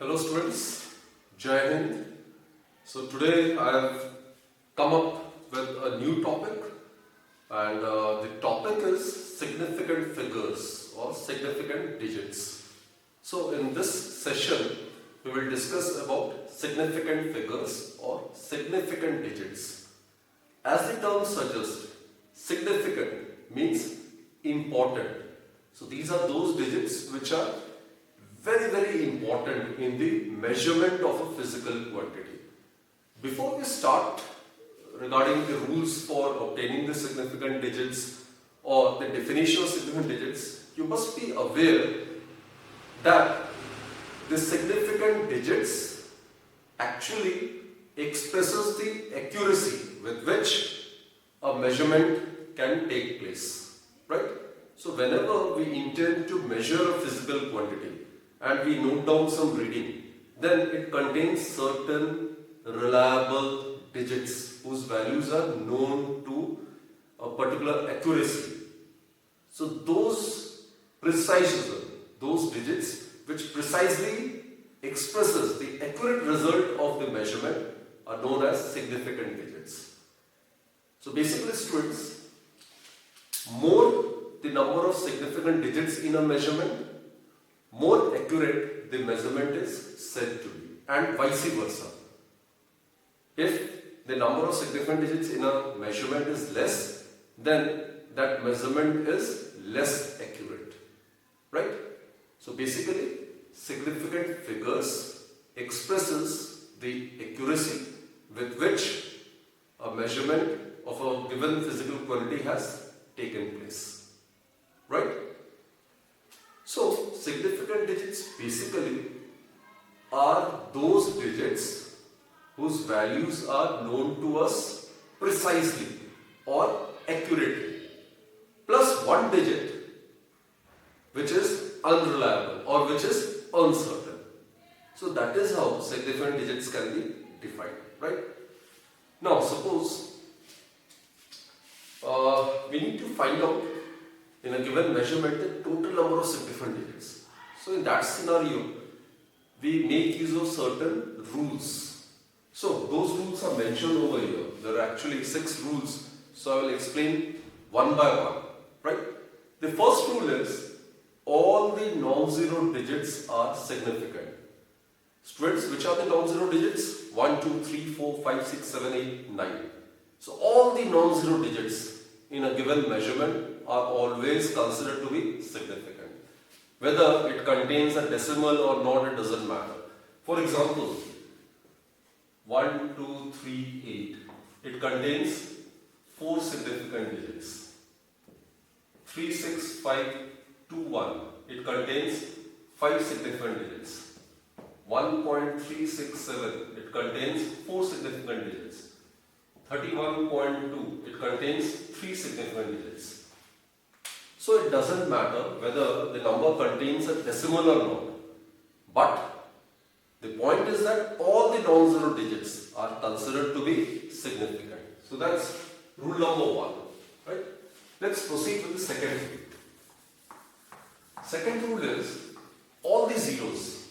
Hello students, Jai Hind. So today I have come up with a new topic, and the topic is significant figures or significant digits. So in this session we will discuss about significant figures or significant digits. As the term suggests, significant means important. So these are those digits which are very important in the measurement of a physical quantity. Before we start regarding the rules for obtaining the significant digits or the definition of significant digits, you must be aware that the significant digits actually expresses the accuracy with which a measurement can take place, right? So whenever we intend to measure a physical quantity and we note down some reading, then it contains certain reliable digits whose values are known to a particular accuracy. So those digits which precisely expresses the accurate result of the measurement are known as significant digits. So basically students, more the number of significant digits in a measurement, more accurate the measurement is said to be, and vice versa. If the number of significant digits in a measurement is less, then that measurement is less accurate, right? So basically, significant figures expresses the accuracy with which a measurement of a given physical quantity has taken place, right? So, significant digits basically are those digits whose values are known to us precisely or accurately, plus one digit which is unreliable or which is uncertain. So that is how significant digits can be defined, right? Now suppose we need to find out in a given measurement the total number of significant digits. So in that scenario, we make use of certain rules. So those rules are mentioned over here. There are actually 6 rules. So I will explain one by one, right? The first rule is all the non-zero digits are significant. Students, which are the non-zero digits? 1, 2, 3, 4, 5, 6, 7, 8, 9. So all the non-zero digits in a given measurement are always considered to be significant. Whether it contains a decimal or not, it doesn't matter. For example, 1, 2, 3, 8. It contains 4 significant digits. 3, 6, 5, 2, 1. It contains 5 significant digits. 1.367. It contains 4 significant digits. 31.2. It contains 3 significant digits. So it doesn't matter whether the number contains a decimal or not. But the point is that all the non-zero digits are considered to be significant. So that's rule number 1. Right? Let's proceed with the second rule. Second rule is all the zeros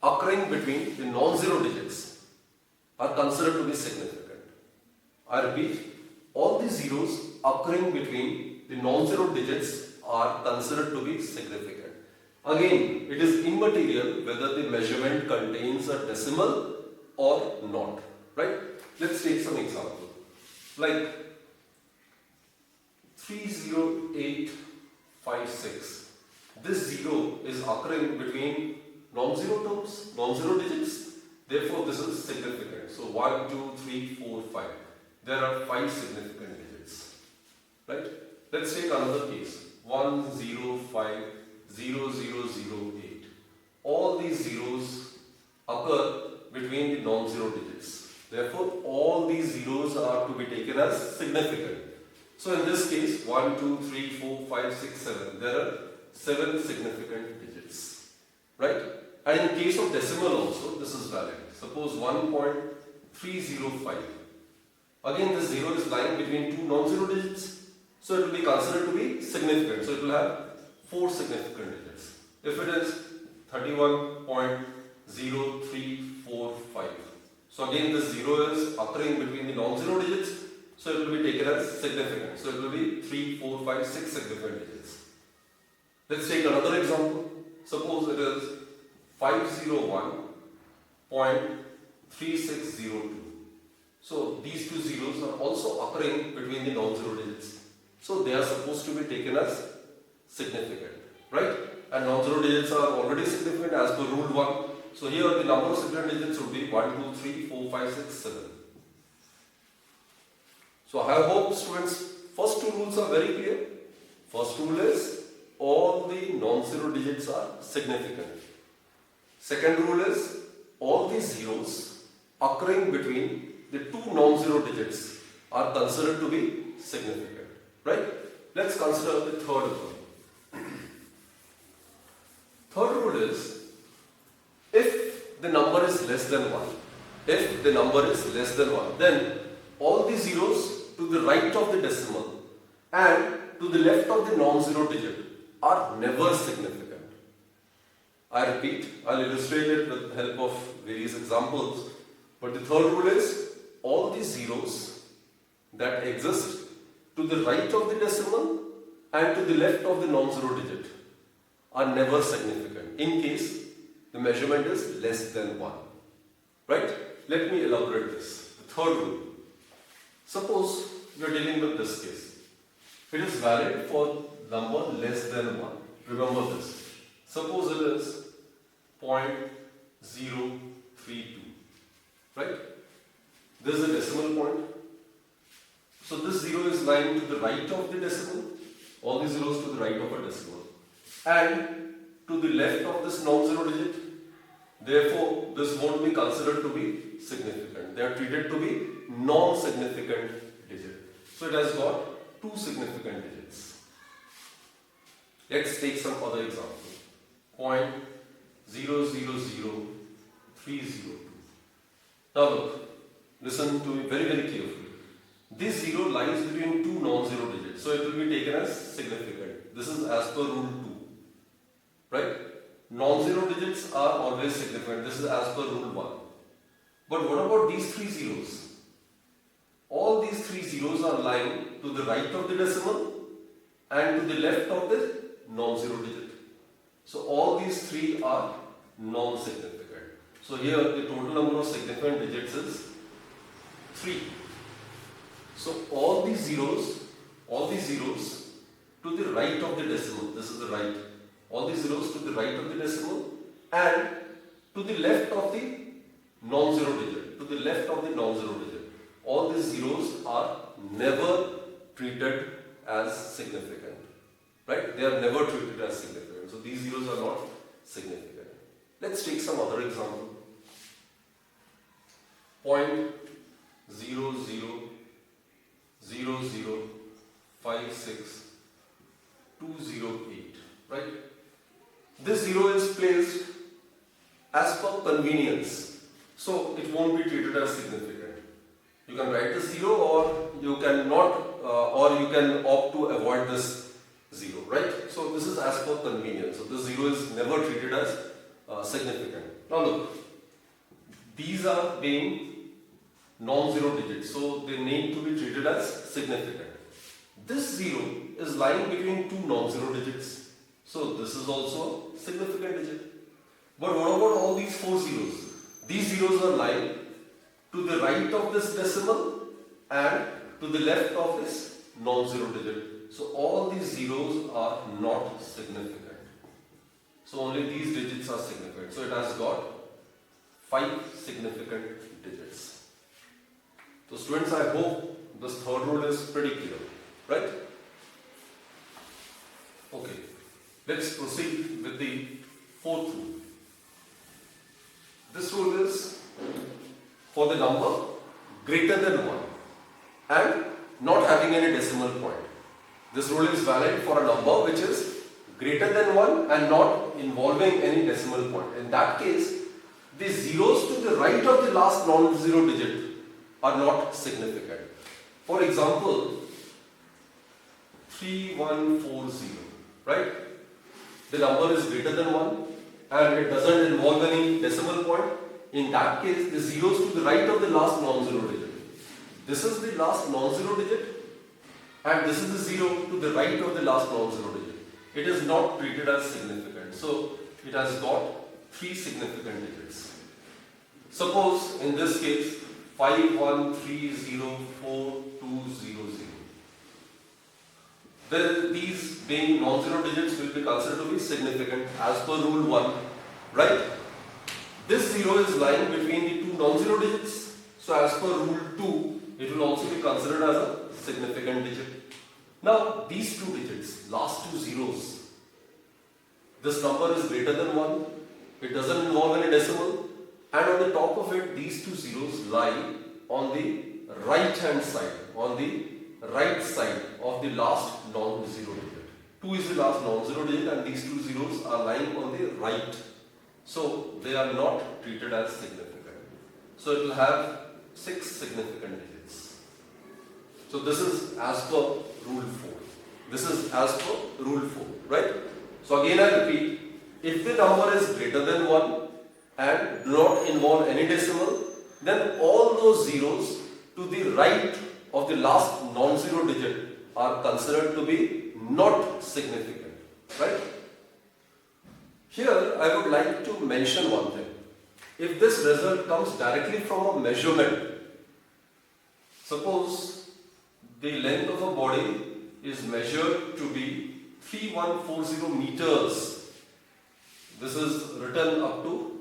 occurring between the non-zero digits are considered to be significant. I repeat, all the zeros occurring between the non-zero digits are considered to be significant. Again, it is immaterial whether the measurement contains a decimal or not, right? Let's take some example. Like 30856. This zero is occurring between non-zero terms, non-zero digits. Therefore, this is significant. So 1, 2, 3, 4, 5. There are 5 significant digits, right? Let's take another case. 1050008. All these zeros occur between the non-zero digits. Therefore, all these zeros are to be taken as significant. So in this case, 1, 2, 3, 4, 5, 6, 7. There are 7 significant digits, right? And in case of decimal also, this is valid. Suppose 1.305. Again, this 0 is lying between 2 non-zero digits. So it will be considered to be significant. So it will have 4 significant digits. If it is 31.0345. So again this 0 is occurring between the non-zero digits, so it will be taken as significant. So it will be 3, 4, 5, 6 significant digits. Let's take another example. Suppose it is 501.3602. So these two zeros are also occurring between the non-zero digits. So they are supposed to be taken as significant, right? And non-zero digits are already significant as per rule 1. So here the number of significant digits would be 1, 2, 3, 4, 5, 6, 7. So I hope students, first two rules are very clear. First rule is all the non-zero digits are significant. Second rule is all the zeros occurring between the two non-zero digits are considered to be significant, right? Let's consider the third one. Third rule is if the number is less than 1, then all the zeros to the right of the decimal and to the left of the non-zero digit are never significant. I repeat, I'll illustrate it with the help of various examples. But the third rule is all the zeros that exist to the right of the decimal and to the left of the non-zero digit are never significant in case the measurement is less than 1. Right? Let me elaborate this. The third rule. Suppose you are dealing with this case. It is valid for number less than 1. Remember this. Suppose it is 0.032. Right? This is a decimal point. So this 0 is lying to the right of the decimal. All the zeros to the right of a decimal. And to the left of this non-zero digit. Therefore, this won't be considered to be significant. They are treated to be non-significant digit. So it has got two significant digits. Let's take some other example. 0.000302. Now look, listen to me very carefully. This 0 lies between two non-zero digits, so it will be taken as significant. This is as per rule 2. Right? Non-zero digits are always significant. This is as per rule 1. But what about these three zeros? All these three zeros are lying to the right of the decimal and to the left of the non-zero digit. So all these three are non-significant. So here the total number of significant digits is 3. So all these zeros to the right of the decimal, this is the right, all these zeros to the right of the decimal and to the left of the non-zero digit, all these zeros are never treated as significant, right? They are never treated as significant. So these zeros are not significant. Let's take some other example. 0.000056,208, right? This 0 is placed as per convenience, so it won't be treated as significant. You can write the 0 or you can not, or you can opt to avoid this 0, right? So this is as per convenience. So this 0 is never treated as significant. Now look, these are being non-zero digits, so they need to be treated as significant. This 0 is lying between two non-zero digits, so this is also a significant digit. But what about all these 4 zeros? These zeros are lying to the right of this decimal and to the left of this non-zero digit. So all these zeros are not significant. So only these digits are significant. So it has got 5 significant digits. So students, I hope this third rule is pretty clear, right? Okay, let's proceed with the fourth rule. This rule is for the number greater than 1 and not having any decimal point. This rule is valid for a number which is greater than 1 and not involving any decimal point. In that case, the zeros to the right of the last non-zero digit are not significant. For example, 3140, right? The number is greater than 1 and it doesn't involve any decimal point, in that case the 0 is to the right of the last non-zero digit. This is the last non-zero digit and this is the 0 to the right of the last non-zero digit. It is not treated as significant. So it has got 3 significant digits. Suppose in this case 51304200. These being non-zero digits will be considered to be significant as per rule 1, right? This 0 is lying between the two non-zero digits, so as per rule 2, it will also be considered as a significant digit. Now these two digits, last two zeros, this number is greater than 1, it doesn't involve any decimal, and on the top of it these two zeros lie on the right hand side, on the right side of the last non-zero digit. 2 is the last non-zero digit and these two zeros are lying on the right. So they are not treated as significant. So it will have 6 significant digits. So this is as per rule 4. This is as per rule 4, right? So again I repeat, if the number is greater than 1 and do not involve any decimal, then all those zeros to the right of the last non-zero digit are considered to be not significant, right? Here I would like to mention one thing. If this result comes directly from a measurement, suppose the length of a body is measured to be 3140 meters. This is written up to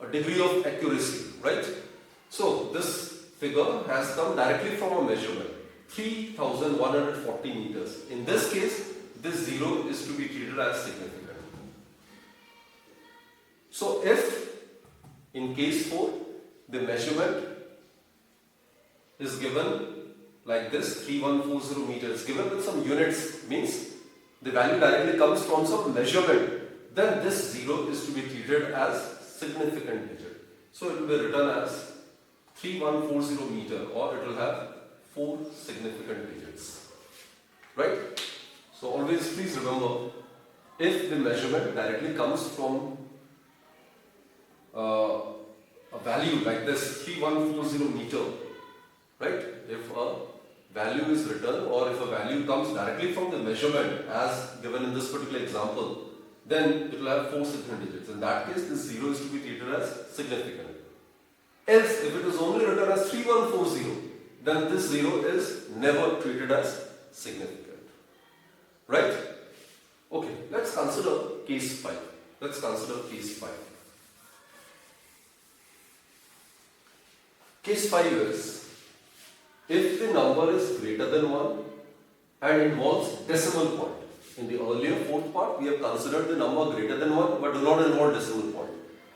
a degree of accuracy, right? So this figure has come directly from a measurement, 3140 meters. In this case, this 0 is to be treated as significant. So if in case 4 the measurement is given like this, 3140 meters, given with some units, means the value directly comes from some measurement, then this 0 is to be treated as significant digit. So it will be written as 3140 meter, or it will have 4 significant digits, right? So always please remember, if the measurement directly comes from a value like this, 3140 meter, right? If a value is written, or if a value comes directly from the measurement as given in this particular example, then it will have 4 significant digits. In that case, this 0 is to be treated as significant. Else, if it is only written as 3140, then this 0 is never treated as significant. Right? Okay, let's consider case 5. Let's consider case 5. Case 5 is, if the number is greater than 1 and involves decimal point. In the earlier fourth part, we have considered the number greater than 1 but do not involve decimal point.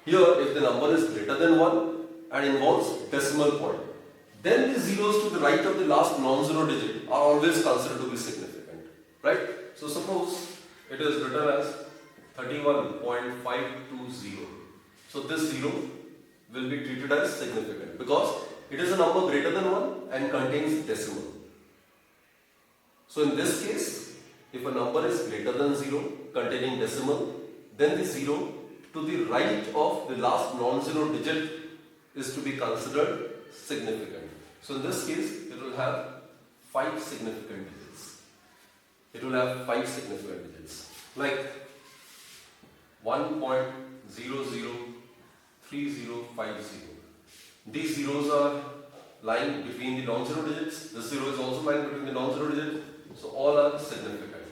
Here, if the number is greater than 1 and involves decimal point, then the zeros to the right of the last non-zero digit are always considered to be significant, right? So suppose it is written as 31.520. So this 0 will be treated as significant because it is a number greater than 1 and contains decimal. So in this case, if a number is greater than 0 containing decimal, then the 0 to the right of the last non-zero digit is to be considered significant. So in this case, it will have 5 significant digits. It will have 5 significant digits, like 1.003050. These zeros are lying between the non-zero digits. This 0 is also lying between the non-zero digits. So all are significant.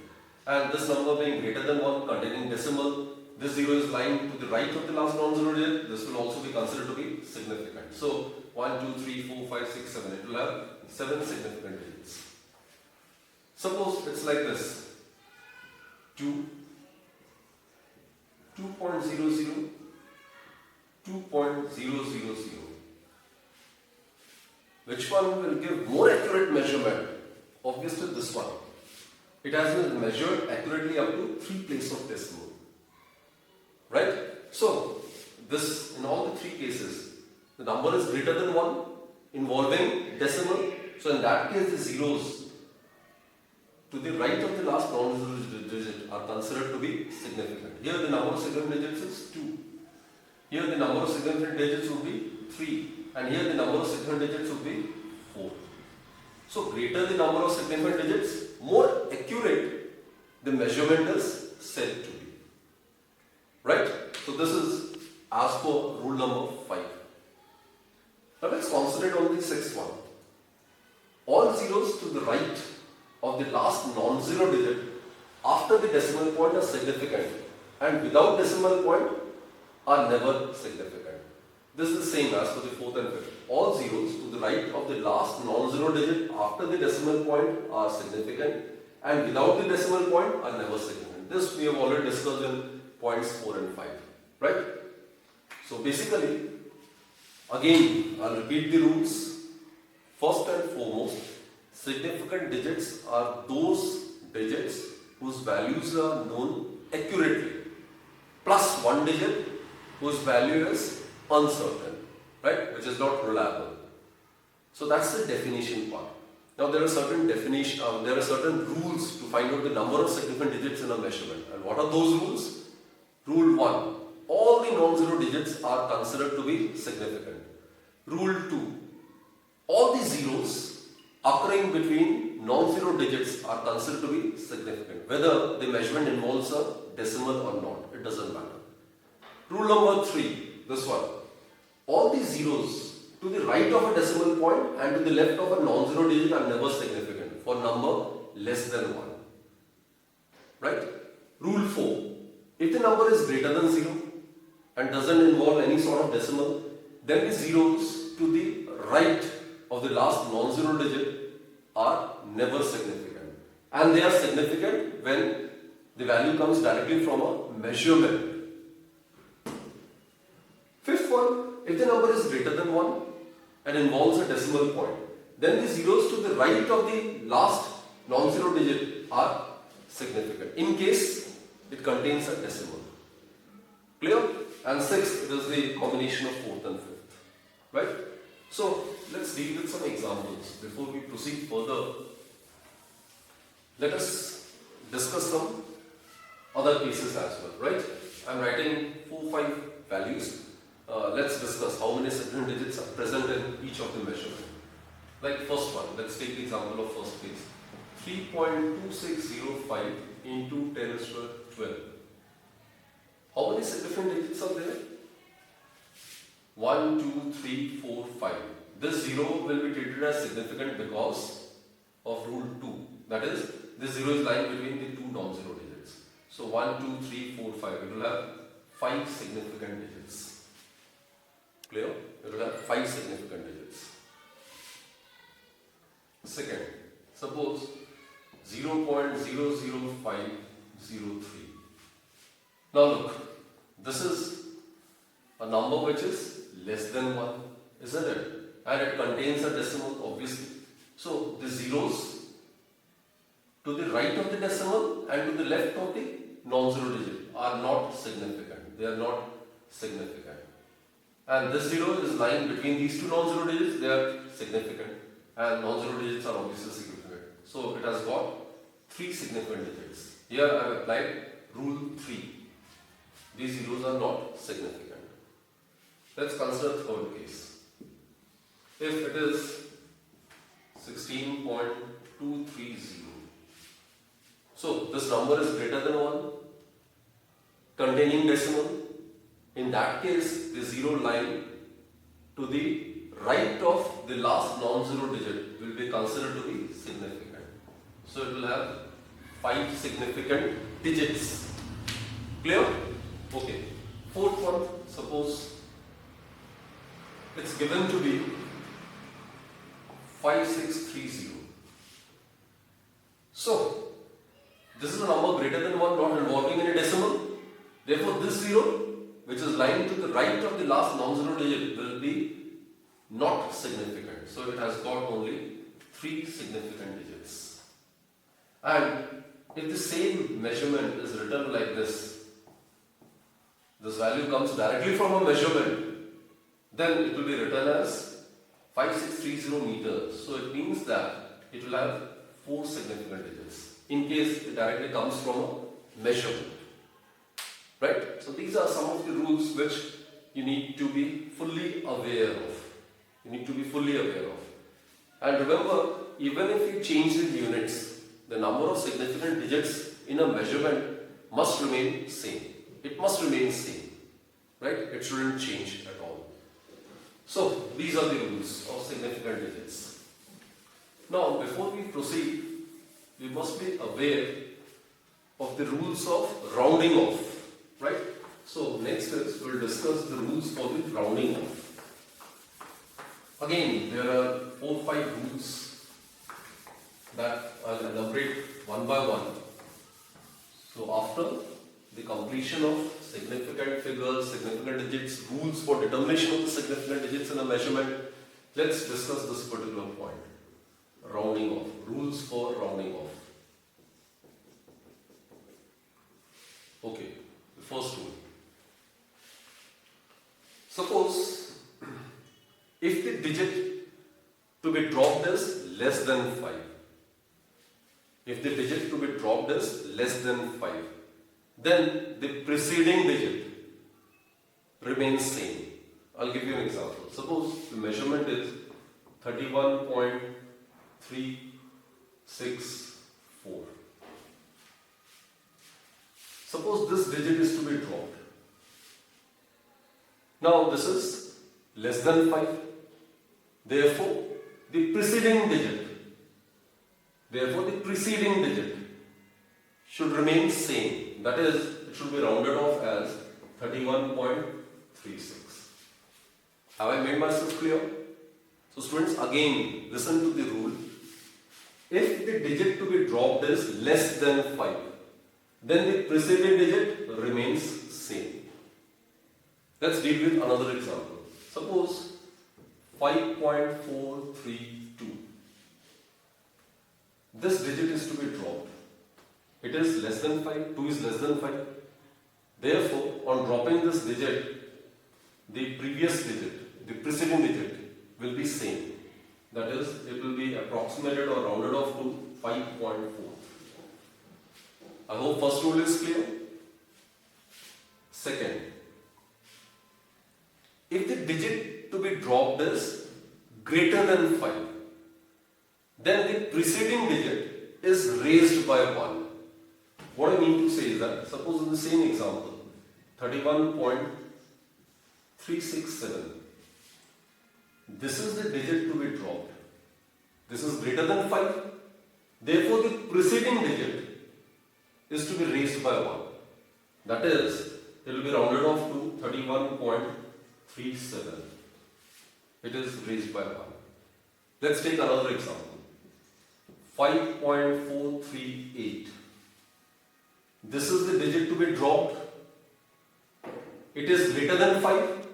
And this number being greater than 1 containing decimal, this 0 is lying to the right of the last non-zero digit. This will also be considered to be significant. So 1, 2, 3, 4, 5, 6, 7. It will have 7 significant digits. Suppose it's like this. 2, 2.00, 2.000. Which one will give more accurate measurement? Obviously this one. It has been measured accurately up to 3 places of decimal. Right? So, this in all the 3 cases, the number is greater than 1 involving decimal. So in that case the zeros to the right of the last non-zero digit are considered to be significant. Here the number of significant digits is 2. Here the number of significant digits would be 3. And here the number of significant digits would be 4. So greater the number of significant digits, more accurate the measurement is said to be. Right? So this is as per rule number 5. Now let's concentrate on the sixth one. All zeros to the right of the last non-zero digit after the decimal point are significant, and without decimal point are never significant. This is the same as for the fourth and fifth. All zeros to the right of the last non-zero digit after the decimal point are significant, and without the decimal point are never significant. This we have already discussed in points 4 and 5. Right? So basically, again, I'll repeat the rules. First and foremost, significant digits are those digits whose values are known accurately, plus one digit whose value is uncertain, right, which is not reliable. So that's the definition part. Now there are certain rules to find out the number of significant digits in a measurement. And what are those rules? Rule 1. All the non-zero digits are considered to be significant. Rule 2. All the zeros occurring between non-zero digits are considered to be significant. Whether the measurement involves a decimal or not, it doesn't matter. Rule number 3, this one. All the zeros to the right of a decimal point and to the left of a non-zero digit are never significant for number less than 1. Right? Rule 4. If the number is greater than 0 and doesn't involve any sort of decimal, then the zeros to the right of the last non-zero digit are never significant. And they are significant when the value comes directly from a measurement. Fifth one, if the number is greater than 1 and involves a decimal point, then the zeros to the right of the last non-zero digit are significant, in case it contains a decimal. Clear? And sixth, it is the combination of fourth and fifth. Right? So, let's deal with some examples. Before we proceed further, let us discuss some other cases as well. Right? I am writing 4-5 values. Let's discuss how many significant digits are present in each of the measurement. Like first one, let's take the example of first case. 3.2605 into 10 raised to 12. How many significant digits are there? 1, 2, 3, 4, 5. This 0 will be treated as significant because of rule 2. That is, this 0 is lying between the two non-zero digits. So 1, 2, 3, 4, 5. It will have 5 significant digits. Clear? It will have 5 significant digits. Second, suppose 0.00503. Now look, this is a number which is less than 1, isn't it? And it contains a decimal, obviously. So the zeros to the right of the decimal and to the left of the non-zero digit are not significant. They are not significant. And this 0 is lying between these two non-zero digits, they are significant. And non-zero digits are obviously significant. So it has got 3 significant digits. Here I have applied rule 3. These zeros are not significant. Let's consider third case. If it is 16.230, so this number is greater than 1, containing decimal. In that case, the 0 line to the right of the last non-zero digit will be considered to be significant. So it will have 5 significant digits. Clear? Okay. Fourth one, suppose it's given to be 5630. So, this is a number greater than 1, not involving any decimal. Therefore, this 0, which is lying to the right of the last non-zero digit, will be not significant. So, it has got only 3 significant digits. And if the same measurement is written like this value comes directly from a measurement, then it will be written as 5630 meters. So it means that it will have 4 significant digits. in case it directly comes from a measurement. Right? So these are some of the rules which you need to be fully aware of. You need to be fully aware of. And remember, even if you change the units, the number of significant digits in a measurement must remain same. It must remain same. Right? It shouldn't change at all. So these are the rules of significant digits. Now, before we proceed, we must be aware of the rules of rounding off. Right? So next is we'll discuss the rules for the rounding off. Again, there are 4 or 5 rules that I'll elaborate one by one. So after the completion of significant figures, significant digits, rules for determination of the significant digits in a measurement, let's discuss this particular point. Rounding off. Rules for rounding off. Okay, the first rule. Suppose if the digit to be dropped is less than 5. If the digit to be dropped is less than 5, then the preceding digit remains same. I'll give you an example. Suppose the measurement is 31.364. Suppose this digit is to be dropped. Now this is less than 5. Therefore, the preceding digit should remain same. That is, it should be rounded off as 31.36. Have I made myself clear? So students, again, listen to the rule. If the digit to be dropped is less than 5, then the preceding digit remains same. Let's deal with another example. Suppose 5.432. This digit is to be dropped. It is less than 5, 2 is less than 5. Therefore, on dropping this digit, the previous digit, the preceding digit will be same. That is, it will be approximated or rounded off to 5.4. I hope first rule is clear. Second, if the digit to be dropped is greater than 5, then the preceding digit is raised by 1. What I mean to say is that, suppose in the same example, 31.367, this is the digit to be dropped. This is greater than 5. Therefore, the preceding digit is to be raised by 1. That is, it will be rounded off to 31.37. It is raised by 1. Let's take another example. 5.438. This is the digit to be dropped. It is greater than 5.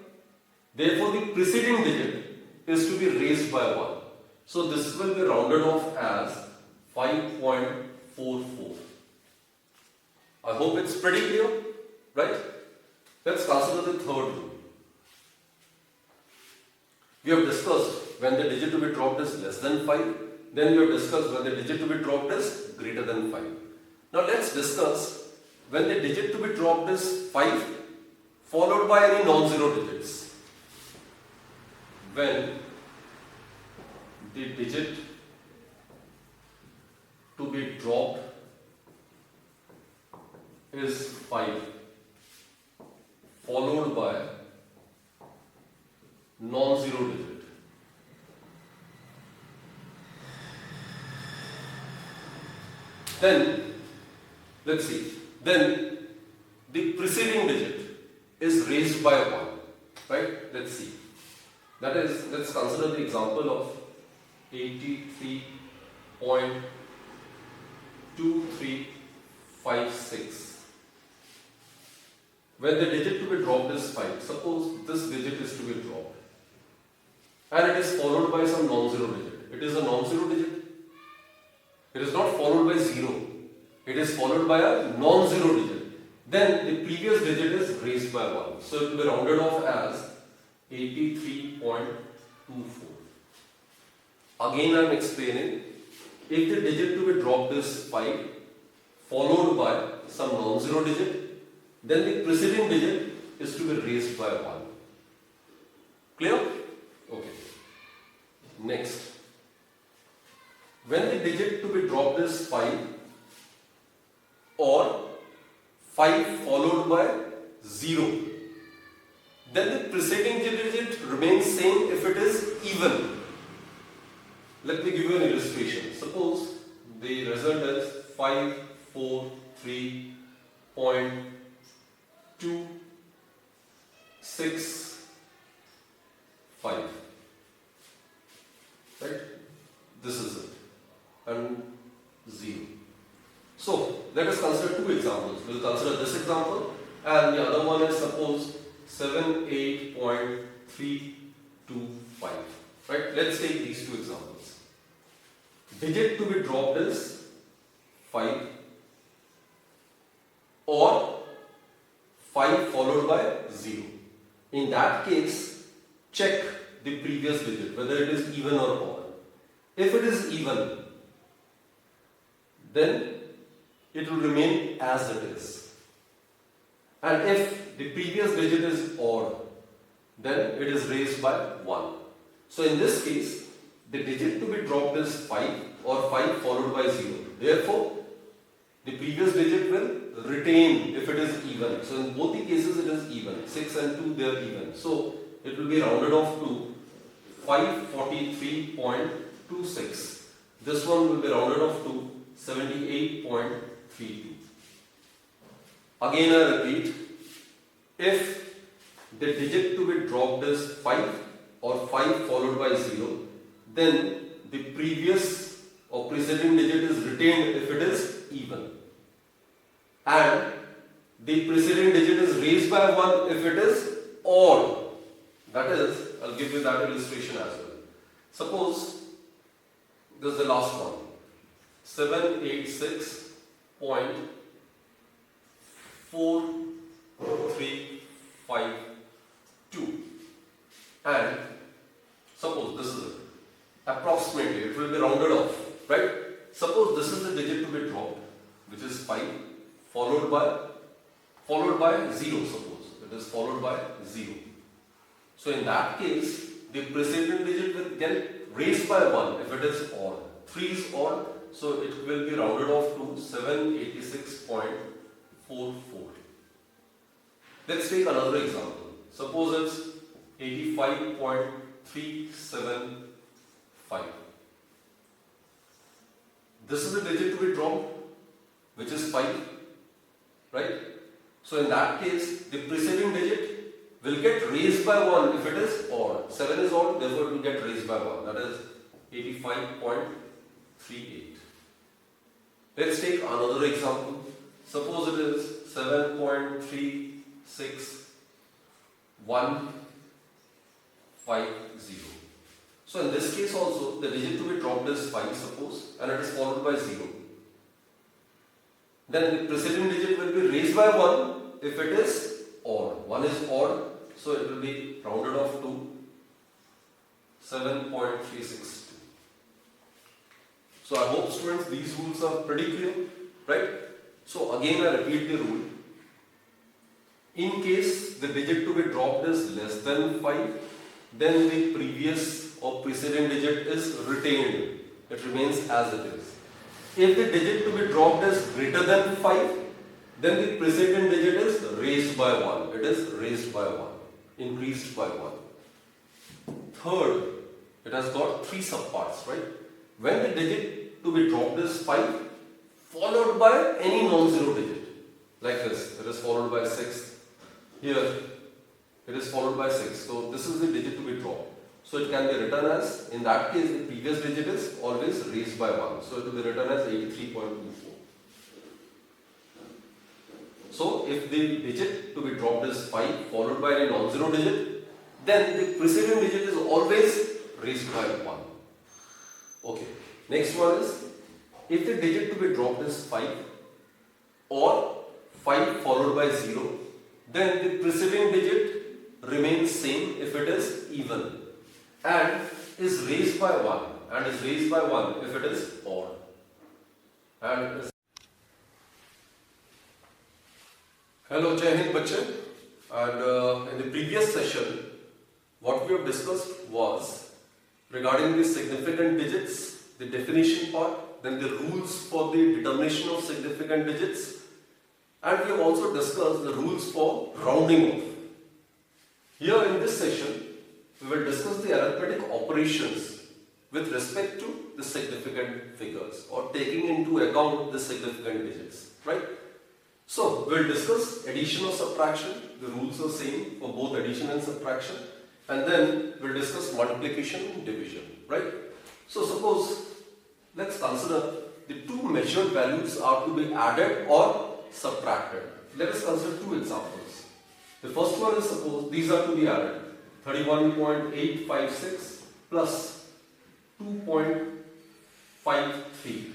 Therefore, the preceding digit is to be raised by 1. So, this will be rounded off as 5.44. I hope it's pretty clear, right? Let's consider the third rule. We have discussed when the digit to be dropped is less than 5. Then we have discussed when the digit to be dropped is greater than 5. Now let's discuss when the digit to be dropped is 5 followed by any non-zero digits. When the digit to be dropped is 5 followed by non-zero digit. Then, let's see, then the preceding digit is raised by 1, right? Let's see. That is, let's consider the example of 83.2356. When the digit to be dropped is 5, suppose this digit is to be dropped and it is followed by some non-zero digit. It is a non-zero digit. It is not followed by 0. It is followed by a non-zero digit. Then the previous digit is raised by 1. So it will be rounded off as 83.24. Again I am explaining, if the digit to be dropped is 5, followed by some non-zero digit, then the preceding digit is to be raised by 1. Clear? Okay. Next, when the digit to be dropped is 5 or 5 followed by 0, then the preceding digit remains same if it is even. Let me give you an illustration. Suppose the result is 543.265. Right? This is it. And 0. So let us consider two examples. We will consider this example and the other one is suppose 78.325. Right? Let's take these two examples. Digit to be dropped is 5 or 5 followed by 0. In that case, check the previous digit whether it is even or odd. If it is even, then it will remain as it is. And if the previous digit is odd, then it is raised by 1. So in this case, the digit to be dropped is 5 or 5 followed by 0. Therefore, the previous digit will retain if it is even. So in both the cases it is even. 6 and 2 they are even. So it will be rounded off to 543.26. This one will be rounded off to 78.32. Again I repeat, if the digit to be dropped is 5 or 5 followed by 0, then the previous or preceding digit is retained if it is even. And the preceding digit is raised by 1 if it is odd. That is, I'll give you that illustration as well. Suppose this is the last one. 786.4352. And suppose this is it. Approximately, it will be rounded off, right? Suppose this is the digit to be dropped, which is 5, followed by 0. Suppose it is followed by 0. So in that case, the preceding digit will get raised by 1 if it is odd. 3 is odd, so it will be rounded off to 786.44. Let's take another example. Suppose it's 85.375. This is the digit to be dropped, which is 5, right? So in that case, the preceding digit will get raised by 1 if it is odd. 7 is odd, therefore it will get raised by 1. That is 85.38. Let's take another example. Suppose it is 7.36150. So in this case also, the digit to be dropped is 5, suppose, and it is followed by 0. Then the preceding digit will be raised by 1 if it is odd. 1 is odd, so it will be rounded off to 7.362. So I hope students these rules are pretty clear, right? So again I repeat the rule. In case the digit to be dropped is less than 5, then the previous or preceding digit is retained. It remains as it is. If the digit to be dropped is greater than 5, then the preceding digit is raised by 1. It is raised by 1, increased by 1. Third, it has got 3 subparts, right? When the digit to be dropped is 5, followed by any non-zero digit, like this, it is followed by 6. Here, it is followed by 6. So this is the digit to be dropped. So it can be written as, in that case, the previous digit is always raised by 1. So it will be written as 83.24. So if the digit to be dropped is 5 followed by a non-zero digit, then the preceding digit is always raised by 1. Okay. Next one is, if the digit to be dropped is 5 or 5 followed by 0, then the preceding digit remains same if it is even and is raised by 1 if it is odd. And Hello, Jai Hind Bachche. And in the previous session, what we have discussed was regarding the significant digits, the definition part, then the rules for the determination of significant digits, and we have also discussed the rules for rounding off. Here in this session, we will discuss the arithmetic operations with respect to the significant figures or taking into account the significant digits, right? So, we will discuss addition or subtraction. The rules are same for both addition and subtraction. And then we will discuss multiplication and division, right? So, suppose, let's consider the two measured values are to be added or subtracted. Let us consider two examples. The first one is, suppose these are to be added. 31.856 plus 2.53.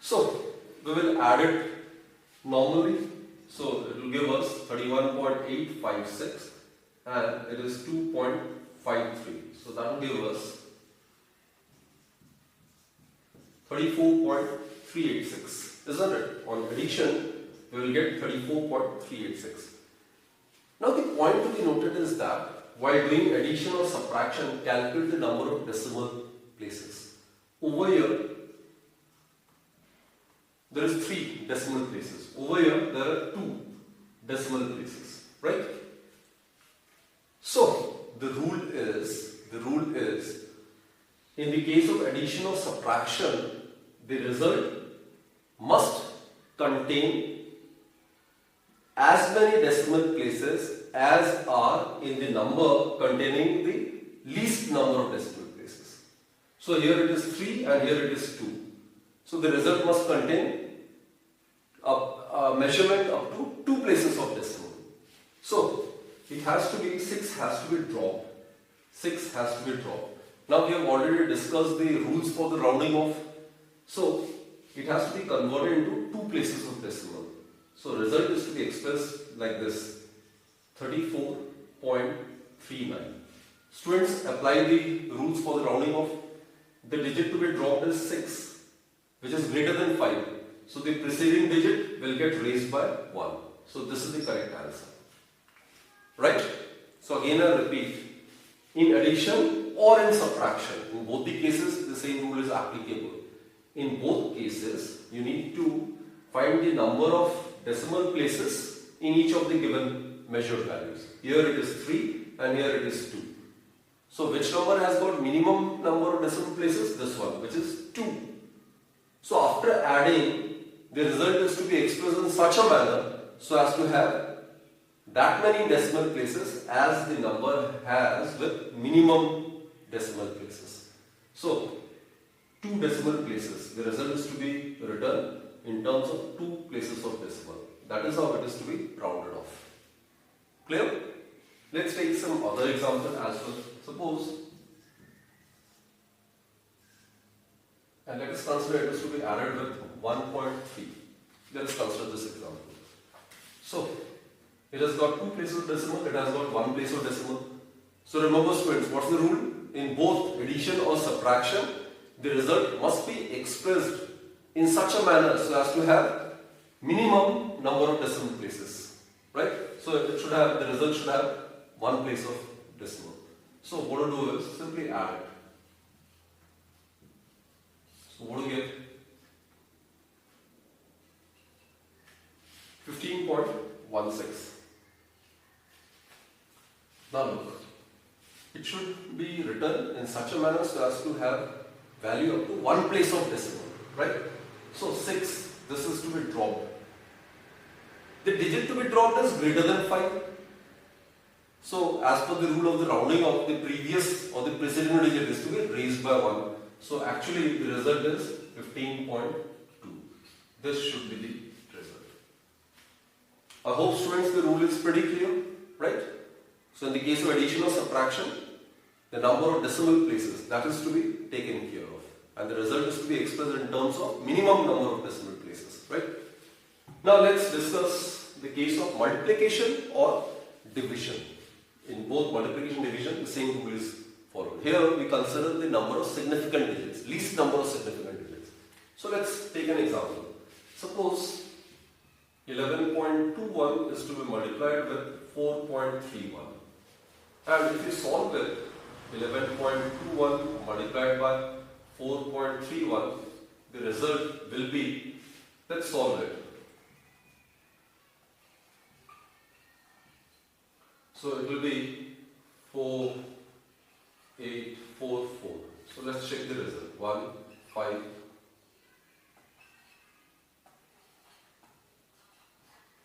So, we will add it normally. So, it will give us 31.856 and it is 2.53. So, that will give us 34.386. Isn't it? On addition, we will get 34.386. Now, the point to be noted is that while doing addition or subtraction, calculate the number of decimal places. Over here, there is 3 decimal places. Over here, there are 2 decimal places, right? So, the rule is, in the case of addition or subtraction, the result must contain as many decimal places as are in the number containing the least number of decimal places. So, here it is 3 and here it is 2. So, the result must contain a measurement up to 2 places of decimal. So, it has to be, 6 has to be dropped. 6 has to be dropped. Now, we have already discussed the rules for the rounding off. So, it has to be converted into 2 places of decimal. So, result is to be expressed like this, 34.39. Students, apply the rules for the rounding off. The digit to be dropped is 6, which is greater than 5. So, the preceding digit will get raised by 1. So, this is the correct answer. Right? So, again I repeat, in addition or in subtraction, in both the cases, the same rule is applicable. In both cases, you need to find the number of decimal places in each of the given measured values. Here it is 3 and here it is 2. So, which number has got minimum number of decimal places? This one, which is 2. So, after adding, the result is to be expressed in such a manner so as to have that many decimal places as the number has with minimum decimal places. So, 2 decimal places. The result is to be written in terms of 2 places of decimal. That is how it is to be rounded off. Clear? Let's take some other example as well. Suppose, and let us consider it is to be added with 1.3. Let us consider this example. So, it has got 2 places of decimal, it has got 1 place of decimal. So, remember students, what's the rule? In both addition or subtraction, the result must be expressed in such a manner so as to have minimum number of decimal places, right? So, it should have, the result should have 1 place of decimal. So, what to do is simply add it. So, what do you get? 15.16. Now look, it should be written in such a manner so as to have value up to 1 place of decimal, right? So 6, this is to be dropped. The digit to be dropped is greater than 5. So as per the rule of the rounding off, the previous or the preceding digit is to be raised by 1. So actually the result is 15.2. This should be the result. I hope students the rule is pretty clear, right? So in the case of addition or subtraction, the number of decimal places that is to be taken care of, and the result is to be expressed in terms of minimum number of decimal places, right? Now let's discuss the case of multiplication or division. In both multiplication and division, the same rule is followed. Here we consider the number of significant digits, least number of significant digits. So let's take an example. Suppose 11.21 is to be multiplied with 4.31. And if you solve it, 11.21 multiplied by 4.31, the result will be, let's solve it. So it will be 4844. So let's check the result. 1, 5.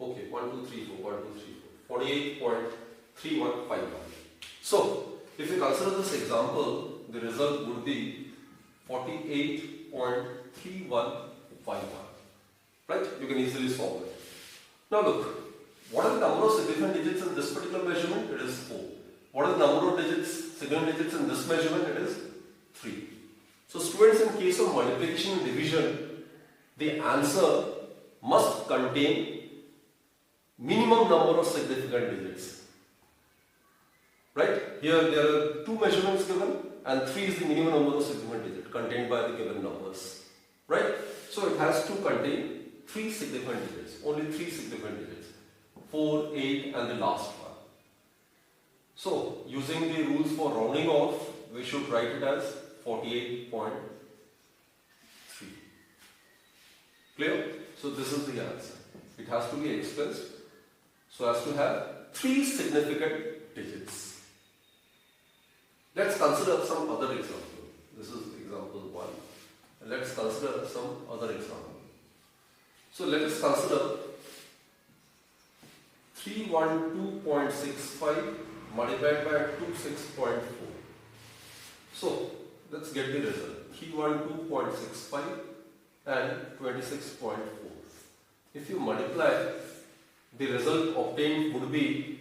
Okay, 1, 2, 3, 4, 1, 2, 3, 4. 48.3151. So if you consider this example, the result would be 48.3151. Right? You can easily solve it. Now look, what are the number of significant digits in this particular measurement? It is 4. What are the number of significant digits in this measurement? It is 3. So students, in case of multiplication and division, the answer must contain minimum number of significant digits. Right? Here there are 2 measurements given and 3 is the minimum number of significant digits contained by the given numbers. Right? So it has to contain 3 significant digits, only 3 significant digits, 4, 8 and the last one. So using the rules for rounding off, we should write it as 48.3. Clear? So this is the answer. It has to be expressed so as to have 3 significant digits. Let's consider some other example. This is example 1. And let's consider some other example. So let us consider 312.65 multiplied by 26.4. So let's get the result. 312.65 and 26.4. If you multiply, the result obtained would be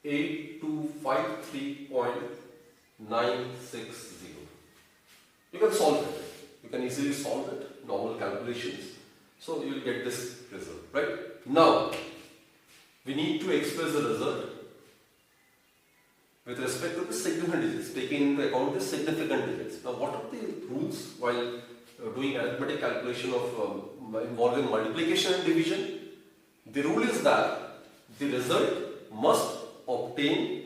8253.960. You can solve it. You can easily solve it, normal calculations. So you will get this result, right? Now, we need to express the result with respect to the significant digits, taking into account the significant digits. Now, what are the rules while doing arithmetic calculation of involving multiplication and division? The rule is that the result must obtain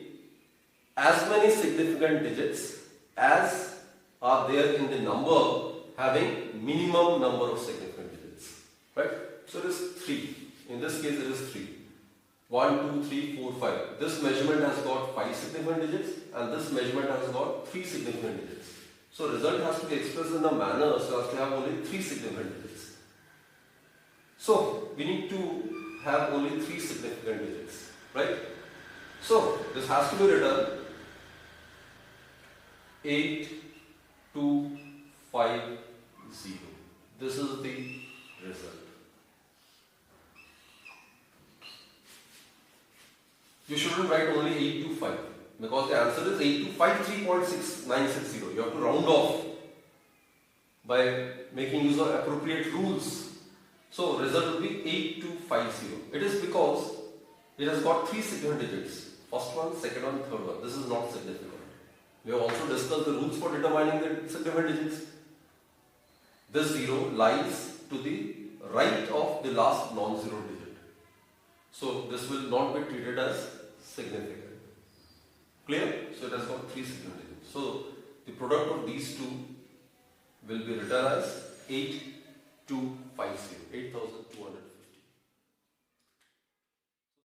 as many significant digits as are there in the number having minimum number of significant digits. Right? So it is 3. In this case it is 3. 1, 2, 3, 4, 5. This measurement has got 5 significant digits and this measurement has got 3 significant digits. So result has to be expressed in a manner so as to have only 3 significant digits. So we need to have only 3 significant digits. Right? So this has to be written 8250. This is the result. You shouldn't write only 825 because the answer is 8253.960. You have to round off by making use of appropriate rules. So result will be 8250. It is because it has got 3 significant digits. First one, second one, third one. This is not significant. We have also discussed the rules for determining the significant digits. This 0 lies to the right of the last non-zero digit. So this will not be treated as significant. Clear? So it has got 3 significant digits. So the product of these two will be written as 8250. 8250.